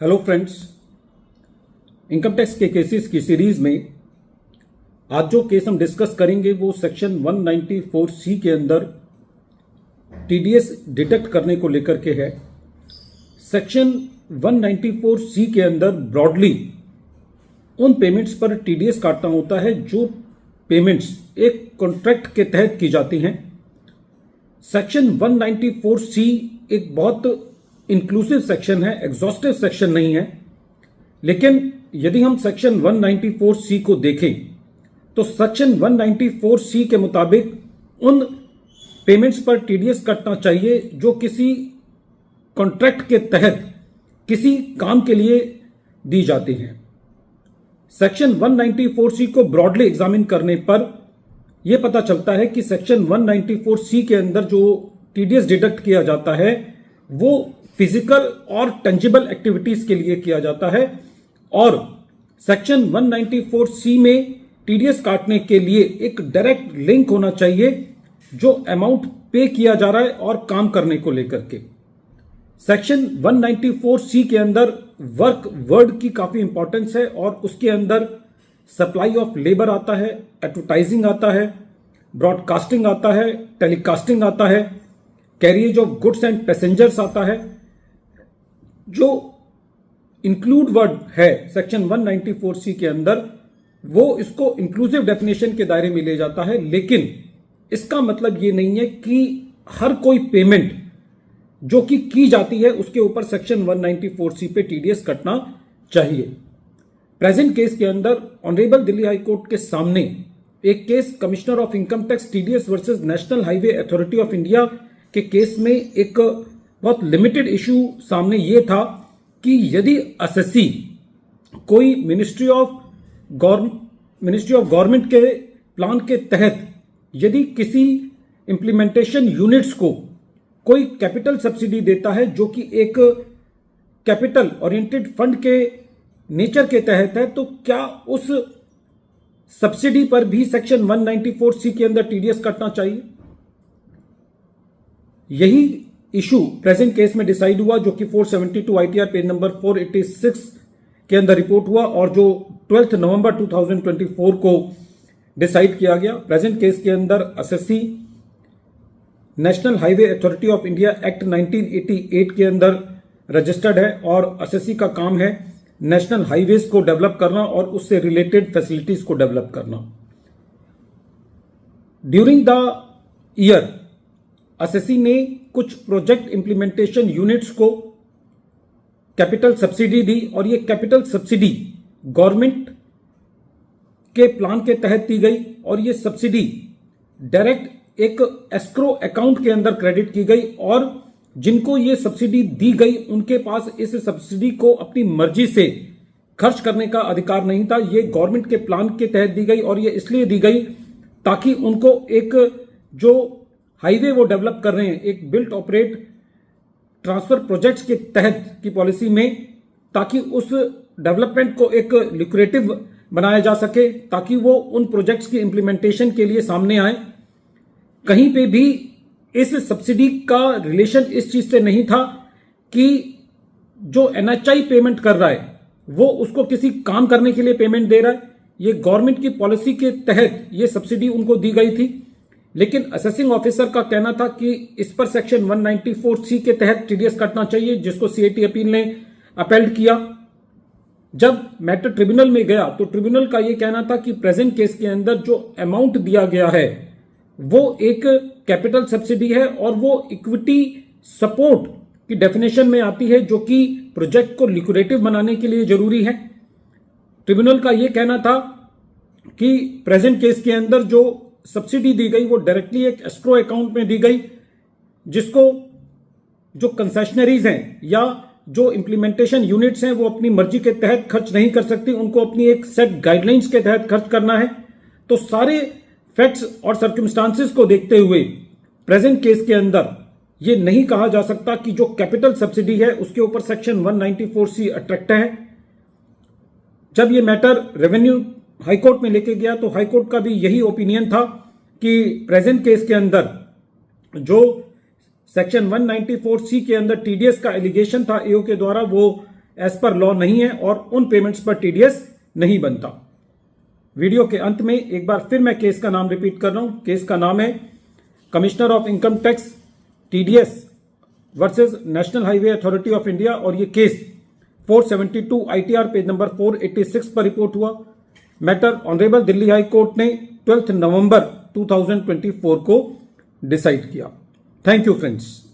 Hello friends, income tax के cases की series में आज जो केस हम डिस्कस करेंगे वो सेक्शन 194C के अंदर टीडीएस डिडक्ट करने को लेकर के है। सेक्शन 194C के अंदर ब्रॉडली उन पेमेंट्स पर टीडीएस काटना होता है जो पेमेंट्स एक कॉन्ट्रैक्ट के तहत की जाती हैं। सेक्शन 194C एक बहुत इंक्लूसिव सेक्शन है, एग्जॉस्टिव सेक्शन नहीं है। लेकिन यदि हम सेक्शन 194C को देखें तो सेक्शन 194C के मुताबिक उन पेमेंट्स पर टीडीएस कटना चाहिए जो किसी कॉन्ट्रैक्ट के तहत किसी काम के लिए दी जाती हैं। सेक्शन 194C को ब्रॉडली एग्जामिन करने पर यह पता चलता है कि सेक्शन 194C के अंदर जो टीडीएस डिडक्ट किया जाता है वो फिजिकल और टेंजिबल एक्टिविटीज के लिए किया जाता है और सेक्शन 194C में टीडीएस काटने के लिए एक डायरेक्ट लिंक होना चाहिए जो अमाउंट पे किया जा रहा है और काम करने को लेकर के। सेक्शन 194C के अंदर वर्क वर्ड की काफी इंपॉर्टेंस है और उसके अंदर सप्लाई ऑफ लेबर आता है, एडवर्टाइजिंग आता है, ब्रॉडकास्टिंग आता है, टेलीकास्टिंग आता है, carriage of goods and passengers आता है। जो इंक्लूड वर्ड है सेक्शन 194C के अंदर वो इसको इंक्लूसिव डेफिनेशन के दायरे में ले जाता है, लेकिन इसका मतलब ये नहीं है कि हर कोई पेमेंट जो कि की जाती है उसके ऊपर सेक्शन 194C पे टीडीएस कटना चाहिए। प्रेजेंट केस के अंदर ऑनरेबल दिल्ली हाई कोर्ट के सामने एक case commissioner of income tax TDS versus national highway authority of India के केस में एक बहुत लिमिटेड इशू सामने ये था कि यदि एसएससी कोई मिनिस्ट्री ऑफ गवर्नमेंट के प्लान के तहत यदि किसी इंप्लीमेंटेशन यूनिट्स को कोई कैपिटल सब्सिडी देता है जो कि एक कैपिटल ओरिएंटेड फंड के नेचर के तहत है, तो क्या उस सब्सिडी पर भी सेक्शन 194C के अंदर टीडीएस कटना चाहिए? यही इशू प्रेजेंट केस में डिसाइड हुआ जो कि 472 आईटीआर पेज नंबर 486 के अंदर रिपोर्ट हुआ और जो 12 नवंबर 2024 को डिसाइड किया गया। प्रेजेंट केस के अंदर SSC national highway authority of India act 1988 के अंदर रजिस्टर्ड है और एसएससी का काम है नेशनल हाईवेज को डेवलप करना और उससे रिलेटेड फैसिलिटीज को डेवलप करना। ड्यूरिंग द ईयर एसएससी ने कुछ प्रोजेक्ट इंप्लीमेंटेशन यूनिट्स को कैपिटल सब्सिडी दी और ये कैपिटल सब्सिडी गवर्नमेंट के प्लान के तहत दी गई और ये सब्सिडी डायरेक्ट एक एस्क्रो अकाउंट के अंदर क्रेडिट की गई और जिनको ये सब्सिडी दी गई उनके पास इस सब्सिडी को अपनी मर्जी से खर्च करने का अधिकार नहीं था। ये गवर्नमेंट के प्लान के तहत दी गई और ये इसलिए दी गई ताकि उनको एक जो हाईवे वो डेवलप कर रहे हैं एक बिल्ट ऑपरेट ट्रांसफर प्रोजेक्ट्स के तहत की पॉलिसी में, ताकि उस डेवलपमेंट को एक लिक्रेटिव बनाया जा सके ताकि वो उन प्रोजेक्ट्स की इंप्लीमेंटेशन के लिए सामने आए। कहीं पे भी इस सब्सिडी का रिलेशन इस चीज से नहीं था कि जो एनएचआई पेमेंट कर रहा है वो उसको किसी काम करने के लिए पेमेंट दे रहा है। ये गवर्नमेंट की पॉलिसी के तहत ये सब्सिडी उनको दी गई थी, लेकिन असेसिंग ऑफिसर का कहना था कि इस पर सेक्शन 194C के तहत टीडीएस कटना चाहिए, जिसको सीएटी अपील ने अपील किया। जब मैटर ट्रिब्यूनल में गया तो ट्रिब्यूनल का यह कहना था कि प्रेजेंट केस के अंदर जो अमाउंट दिया गया है वो एक कैपिटल सब्सिडी है और वो इक्विटी सपोर्ट की डेफिनेशन में आती है जो कि प्रोजेक्ट को लिक्विडेटिव बनाने के लिए जरूरी है। ट्रिब्यूनल का यह कहना था कि प्रेजेंट केस के अंदर जो सब्सिडी दी गई वो डायरेक्टली एक एस्क्रो अकाउंट में दी गई, जिसको जो कंसेशनरीज हैं या जो इंप्लीमेंटेशन यूनिट्स हैं वो अपनी मर्जी के तहत खर्च नहीं कर सकती, उनको अपनी एक सेट गाइडलाइंस के तहत खर्च करना है। तो सारे फैक्ट्स और सर्कमस्टांसेस को देखते हुए प्रेजेंट केस के अंदर ये नहीं कहा जा सकता कि जो कैपिटल सब्सिडी है उसके ऊपर सेक्शन 194C अट्रैक्ट है। जब ये मैटर रेवेन्यू हाईकोर्ट में लेके गया तो हाईकोर्ट का भी यही ओपिनियन था कि प्रेजेंट केस के अंदर जो सेक्शन 194C के अंदर टीडीएस का एलिगेशन था एओ के द्वारा वो एज पर लॉ नहीं है और उन पेमेंट्स पर टीडीएस नहीं बनता। वीडियो के अंत में एक बार फिर मैं केस का नाम रिपीट कर रहा हूं। केस का नाम है commissioner of income tax TDS versus national highway authority of India, और ये केस 472 आईटीआर पेज नंबर 486 पर रिपोर्ट हुआ। Matter honourable Delhi high court ने 12 नवंबर 2024 को डिसाइड किया। Thank you friends.